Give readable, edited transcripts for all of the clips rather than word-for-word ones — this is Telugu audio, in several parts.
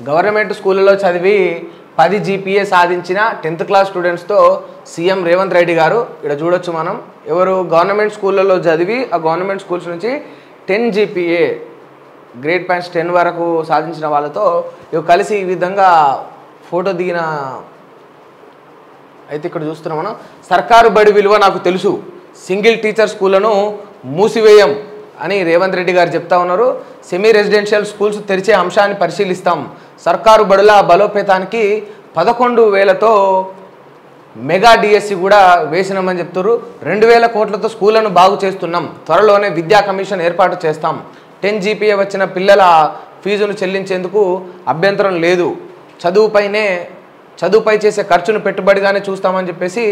గవర్నమెంట్ స్కూళ్ళలో చదివి 10 జీపీఏ సాధించిన 10th క్లాస్ స్టూడెంట్స్తో సీఎం రేవంత్ రెడ్డి గారు ఇక్కడ చూడొచ్చు మనం ఎవరు గవర్నమెంట్ స్కూళ్ళలో చదివి ఆ గవర్నమెంట్ స్కూల్స్ నుంచి 10 జీపీఏ గ్రేడ్ పాయింట్స్ 10 వరకు సాధించిన వాళ్ళతో కలిసి ఈ విధంగా ఫోటో దిగిన అయితే ఇక్కడ చూస్తున్నాం మనం. సర్కారు బడి విలువ నాకు తెలుసు, సింగిల్ టీచర్ స్కూళ్లను మూసివేయం అని రేవంత్ రెడ్డి గారు చెప్తా ఉన్నారు. సెమీ రెసిడెన్షియల్ స్కూల్స్ తెరిచే అంశాన్ని పరిశీలిస్తాం. సర్కారు బడుల బలోపేతానికి 11,000తో మెగా డిఎస్సి కూడా వేసినామని చెప్తారు. 2,000 కోట్లతో స్కూళ్లను బాగు చేస్తున్నాం. త్వరలోనే విద్యా కమిషన్ ఏర్పాటు చేస్తాం. 10 జీపీఏ వచ్చిన పిల్లల ఫీజును చెల్లించేందుకు అభ్యంతరం లేదు. చదువుపై చేసే ఖర్చును పెట్టుబడిగానే చూస్తామని చెప్పేసి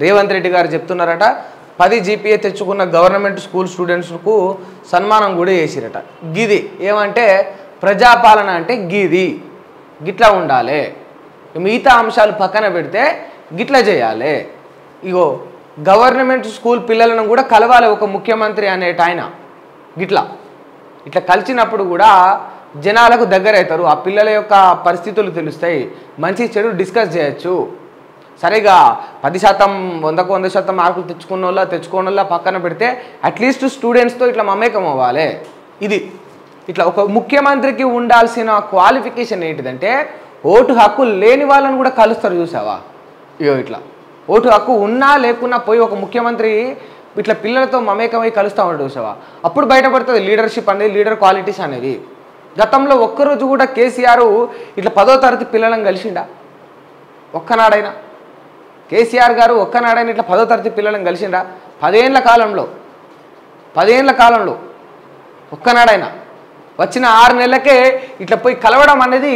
రేవంత్ రెడ్డి గారు చెప్తున్నారట. 10 జీపీఏ తెచ్చుకున్న గవర్నమెంట్ స్కూల్ స్టూడెంట్స్కు సన్మానం కూడా చేసిరట. గిది ఏమంటే ప్రజాపాలన అంటే గిట్లా ఉండాలి. మిగతా అంశాలు పక్కన పెడితే గిట్లా చేయాలి. ఇగో గవర్నమెంట్ స్కూల్ పిల్లలను కూడా కలవాలి ఒక ముఖ్యమంత్రి అనేట ఆయన. ఇట్లా కలిసినప్పుడు కూడా జనాలకు దగ్గర అవుతారు. ఆ పిల్లల యొక్క పరిస్థితులు తెలుస్తాయి. మంచి చెడు డిస్కస్ చేయొచ్చు. సరిగా 10% 100% మార్కులు తెచ్చుకున్న వాళ్ళ పక్కన పెడితే అట్లీస్ట్ స్టూడెంట్స్తో ఇట్లా మమేకం అవ్వాలి. ఇట్లా ఒక ముఖ్యమంత్రికి ఉండాల్సిన క్వాలిఫికేషన్ ఏంటిదంటే ఓటు హక్కు లేని వాళ్ళని కూడా కలుస్తారు. చూసావా ఇట్లా ఓటు హక్కు ఉన్నా లేకున్నా పోయి ఒక ముఖ్యమంత్రి ఇట్లా పిల్లలతో మమేకమై కలుస్తూ ఉంటాడు. చూసావా అప్పుడు బయటపడుతుంది లీడర్షిప్ అనేది, లీడర్ క్వాలిటీస్ అనేవి. గతంలో ఒక్కరోజు కూడా కేసీఆర్ ఇట్లా 10వ తరగతి పిల్లలను కలిసిండా? ఒక్కనాడైనా కేసీఆర్ గారు ఒక్కనాడైనా ఇట్లా 10వ తరగతి పిల్లలను కలిసిండా? 10 ఏళ్ల కాలంలో ఒక్కనాడైనా వచ్చిన 6 నెలలకే ఇట్లా పోయి కలవడం అనేది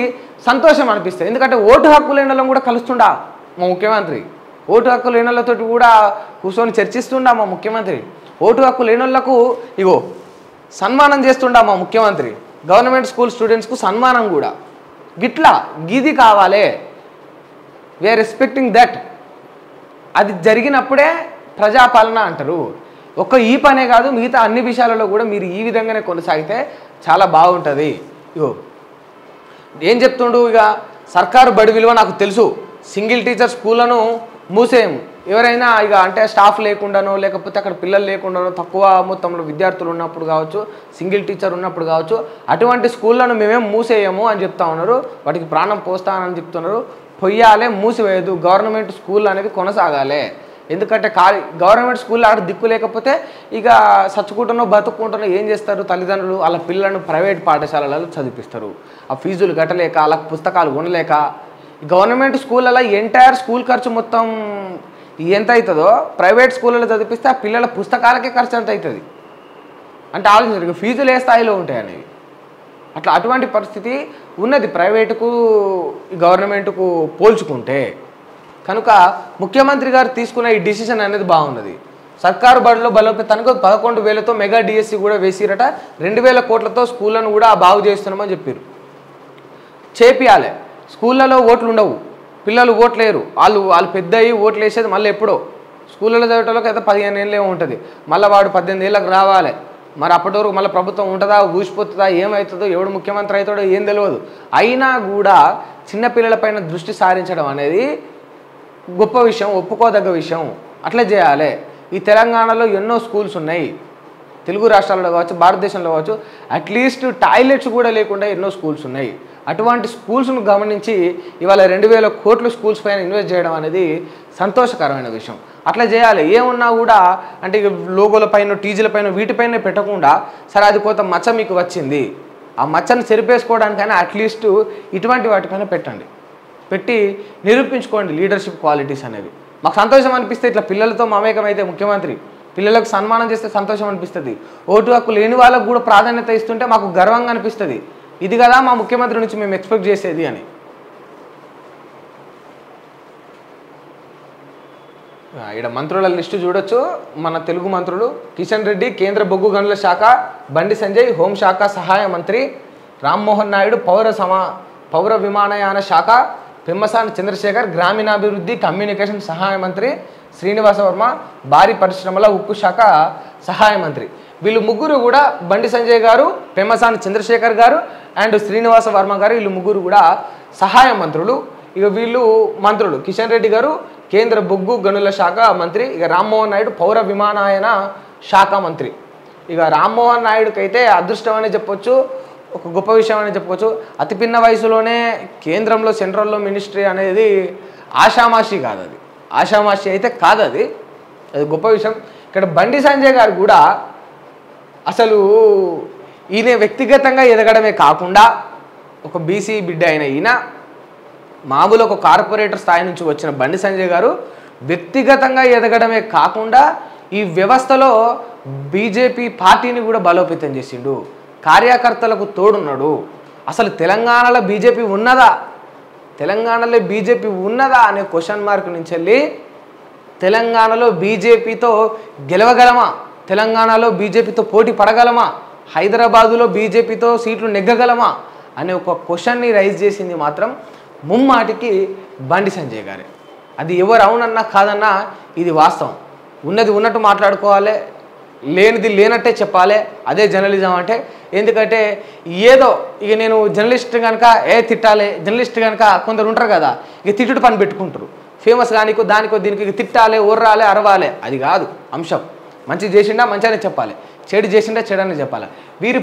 సంతోషం అనిపిస్తుంది. ఎందుకంటే ఓటు హక్కు లేని వాళ్ళని కూడా కలుస్తుండా మా ముఖ్యమంత్రి. ఓటు హక్కు లేని వాళ్ళతో కూడా కూర్చొని చర్చిస్తుండా మా ముఖ్యమంత్రి. ఓటు హక్కు లేని వాళ్ళకు సన్మానం చేస్తుండా మా ముఖ్యమంత్రి. గవర్నమెంట్ స్కూల్ స్టూడెంట్స్కు సన్మానం కూడా గిది కావాలి. We're respecting that. అది జరిగినప్పుడే ప్రజాపాలన అంటారు. ఈ పనే కాదు మిగతా అన్ని విషయాలలో కూడా మీరు ఈ విధంగానే కొనసాగితే చాలా బాగుంటుంది. ఏం చెప్తుండు ఇక సర్కారు బడి విలువ నాకు తెలుసు, సింగిల్ టీచర్ స్కూళ్ళను మూసేయం. ఎవరైనా ఇక అంటే స్టాఫ్ లేకుండానో లేకపోతే అక్కడ పిల్లలు లేకుండానో తక్కువ మొత్తంలో విద్యార్థులు ఉన్నప్పుడు కావచ్చు, సింగిల్ టీచర్ ఉన్నప్పుడు కావచ్చు, అటువంటి స్కూళ్ళను మేమేం మూసేయము అని చెప్తా ఉన్నారు. వాటికి ప్రాణం పోస్తానని చెప్తున్నారు. పొయ్యాలే, మూసివేయదు. గవర్నమెంట్ స్కూల్ అనేది కొనసాగాలి. ఎందుకంటే గవర్నమెంట్ స్కూల్లో ఆడ దిక్కు లేకపోతే ఇక చచ్చుకుంటున్నో బతుక్కుంటున్నో ఏం చేస్తారు తల్లిదండ్రులు? వాళ్ళ పిల్లలను ప్రైవేట్ పాఠశాలలలో చదివిస్తారు. ఆ ఫీజులు కట్టలేక, వాళ్ళకి పుస్తకాలు కొనలేక. గవర్నమెంట్ స్కూళ్ళలో ఎంటైర్ స్కూల్ ఖర్చు మొత్తం ఎంత అవుతుందో ప్రైవేట్ స్కూళ్ళలో చదివిస్తే ఆ పిల్లల పుస్తకాలకే ఖర్చు ఎంత అవుతుంది అంటే ఆలోచించారు. ఫీజులు ఏ స్థాయిలో ఉంటాయి అనేవి. అటువంటి పరిస్థితి ఉన్నది ప్రైవేటుకు గవర్నమెంట్కు పోల్చుకుంటే. కనుక ముఖ్యమంత్రి గారు తీసుకున్న ఈ డిసిషన్ అనేది బాగున్నది. సర్కారు బడిలో బలోపేతానికి 11,000తో మెగా డిఎస్సి కూడా వేసిరట. 2,000 కోట్లతో స్కూళ్ళను కూడా బాగు చేస్తున్నామని చెప్పారు. చేపియాలి. స్కూళ్ళలో ఓట్లు ఉండవు, పిల్లలు ఓట్లేరు. వాళ్ళు పెద్ద అయ్యి ఓట్లు వేసేది మళ్ళీ ఎప్పుడో. స్కూళ్ళలో చదివేటోళ్ళకి అయితే 15 ఏళ్ళే ఉంటుంది. మళ్ళీ వాడు 18 ఏళ్ళకి రావాలి. మరి అప్పటి వరకు మళ్ళీ ప్రభుత్వం ఉంటుందా, ఊసిపోతుందా, ఏమవుతుందో, ఎవడు ముఖ్యమంత్రి అవుతాడో ఏం తెలియదు. అయినా కూడా చిన్నపిల్లలపైన దృష్టి సారించడం అనేది గొప్ప విషయం, ఒప్పుకోదగ్గ విషయం. అట్లా చేయాలి. ఈ తెలంగాణలో ఎన్నో స్కూల్స్ ఉన్నాయి, తెలుగు రాష్ట్రాల్లో కావచ్చు, భారతదేశంలో కావచ్చు. అట్లీస్ట్ టాయిలెట్స్ కూడా లేకుండా ఎన్నో స్కూల్స్ ఉన్నాయి. అటువంటి స్కూల్స్ను గమనించి ఇవాళ 2,000 కోట్లు స్కూల్స్ పైన ఇన్వెస్ట్ చేయడం అనేది సంతోషకరమైన విషయం. అట్లా చేయాలి. ఏమున్నా కూడా అంటే లోగోల పైన, టీజీల పైన, వీటిపైన పెట్టకుండా సరే అది కొంత మచ్చ మీకు వచ్చింది, ఆ మచ్చను చెరిపేసుకోవడానికైనా అట్లీస్ట్ ఇటువంటి వాటిపైన పెట్టి నిరూపించుకోండి లీడర్షిప్ క్వాలిటీస్ అనేవి. మాకు సంతోషం అనిపిస్తే ఇట్లా పిల్లలతో మమేకమైతే ముఖ్యమంత్రి పిల్లలకు సన్మానం చేస్తే సంతోషం అనిపిస్తుంది. ఓటు హక్కు లేని వాళ్ళకు కూడా ప్రాధాన్యత ఇస్తుంటే మాకు గర్వంగా అనిపిస్తుంది. ఇది కదా మా ముఖ్యమంత్రి నుంచి మేము ఎక్స్పెక్ట్ చేసేది అని. ఇక్కడ మంత్రుల లిస్టు చూడొచ్చు. మన తెలుగు మంత్రులు: కిషన్ రెడ్డి కేంద్ర బొగ్గు గనుల శాఖ, బండి సంజయ్ హోంశాఖ సహాయ మంత్రి, రామ్మోహన్ నాయుడు పౌర విమానయాన శాఖ, పెమ్మసాని చంద్రశేఖర్ గ్రామీణాభివృద్ధి కమ్యూనికేషన్ సహాయ మంత్రి, శ్రీనివాస వర్మ భారీ పరిశ్రమల ఉక్కు శాఖ సహాయ మంత్రి. వీళ్ళు ముగ్గురు కూడా బండి సంజయ్ గారు, పెమ్మసాని చంద్రశేఖర్ గారు అండ్ శ్రీనివాస వర్మ గారు వీళ్ళు ముగ్గురు కూడా సహాయ మంత్రులు. ఇక వీళ్ళు మంత్రులు కిషన్ రెడ్డి గారు కేంద్ర బొగ్గు గనుల శాఖ మంత్రి, ఇక రామ్మోహన్ నాయుడు పౌర విమానయాన శాఖ మంత్రి. ఇక రామ్మోహన్ నాయుడుకి అయితే అదృష్టం అనే చెప్పొచ్చు, ఒక గొప్ప విషయం అని చెప్పుకోవచ్చు. అతి పిన్న వయసులోనే కేంద్రంలో సెంట్రల్లో మినిస్ట్రీ అనేది ఆషామాషి కాదు, అది ఆషామాషి అయితే కాదు, అది గొప్ప విషయం. ఇక్కడ బండి సంజయ్ గారు కూడా అసలు ఈయన వ్యక్తిగతంగా ఎదగడమే కాకుండా ఒక బీసీ బిడ్డ అయిన ఈయన మామూలు ఒక కార్పొరేటర్ స్థాయి నుంచి వచ్చిన బండి సంజయ్ గారు వ్యక్తిగతంగా ఎదగడమే కాకుండా ఈ వ్యవస్థలో బీజేపీ పార్టీని కూడా బలోపేతం చేసిండు, కార్యకర్తలకు తోడున్నాడు. అసలు తెలంగాణలో బీజేపీ ఉన్నదా, తెలంగాణలో బీజేపీ ఉన్నదా అనే క్వశ్చన్ మార్క్ నుంచి వెళ్ళి తెలంగాణలో బీజేపీతో గెలవగలమా, తెలంగాణలో బీజేపీతో పోటీ పడగలమా, హైదరాబాదులో బీజేపీతో సీట్లు నెగ్గగలమా అనే ఒక క్వశ్చన్ని రైజ్ చేసింది మాత్రం ముమ్మాటికి బండి సంజయ్ గారే. అది ఎవరు అవునన్నా కాదన్నా ఇది వాస్తవం. ఉన్నది ఉన్నట్టు మాట్లాడుకోవాలి, లేనిది లేనట్టే చెప్పాలి, అదే జర్నలిజం అంటే. ఎందుకంటే ఏదో ఇక నేను జర్నలిస్ట్ కనుక తిట్టాలి, జర్నలిస్ట్ కనుక కొందరు ఉంటారు కదా ఇక తిట్టుడు పని పెట్టుకుంటారు, ఫేమస్ కానికో దానికో దీనికి ఇక తిట్టాలి, ఒర్రాలి, అరవాలి, అది కాదు అంశం. మంచి చేసిండా మంచిగానే చెప్పాలి, చెడు చేసిండా చెడనే చెప్పాలి. వీరు